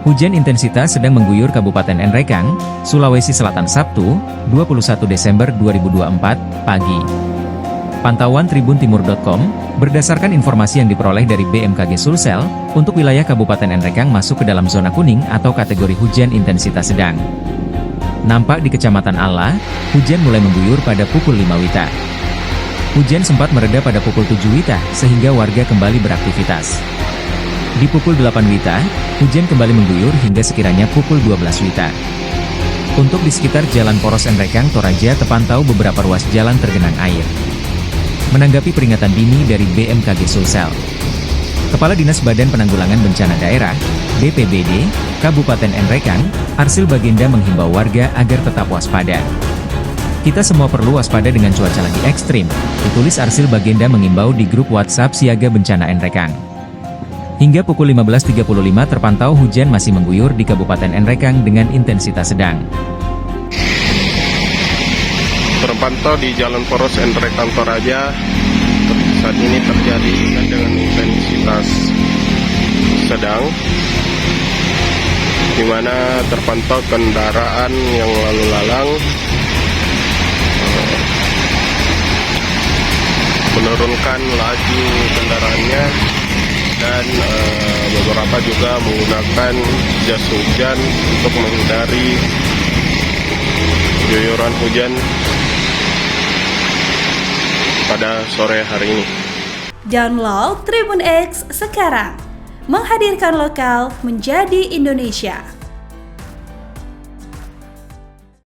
Hujan intensitas sedang mengguyur Kabupaten Nrekang, Sulawesi Selatan Sabtu, 21 Desember 2024, pagi. Pantauan tribuntimur.com, berdasarkan informasi yang diperoleh dari BMKG Sulsel, untuk wilayah Kabupaten Nrekang masuk ke dalam zona kuning atau kategori hujan intensitas sedang. Nampak di Kecamatan Allah, hujan mulai mengguyur pada pukul 5 WITA. Hujan sempat mereda pada pukul 7 WITA, sehingga warga kembali beraktivitas. Di pukul 8 WITA, hujan kembali mengguyur hingga sekiranya pukul 12 WITA. Untuk di sekitar Jalan Poros Nrekang Toraja terpantau beberapa ruas jalan tergenang air. Menanggapi peringatan dini dari BMKG Sulsel, Kepala Dinas Badan Penanggulangan Bencana Daerah, BPBD, Kabupaten Nrekang, Arsil Bagenda menghimbau warga agar tetap waspada. Kita semua perlu waspada dengan cuaca lagi ekstrim, ditulis Arsil Bagenda mengimbau di grup WhatsApp Siaga Bencana Nrekang. Hingga pukul 15.35 terpantau hujan masih mengguyur di Kabupaten Nrekang dengan intensitas sedang. Terpantau di Jalan Poros Nrekang Toraja, saat ini terjadi dengan intensitas sedang, di mana terpantau kendaraan yang lalu lalang menurunkan laju kendaraannya, dan beberapa juga menggunakan jas hujan untuk menghindari guyuran hujan pada sore hari ini. Download Tribun X sekarang, menghadirkan lokal menjadi Indonesia.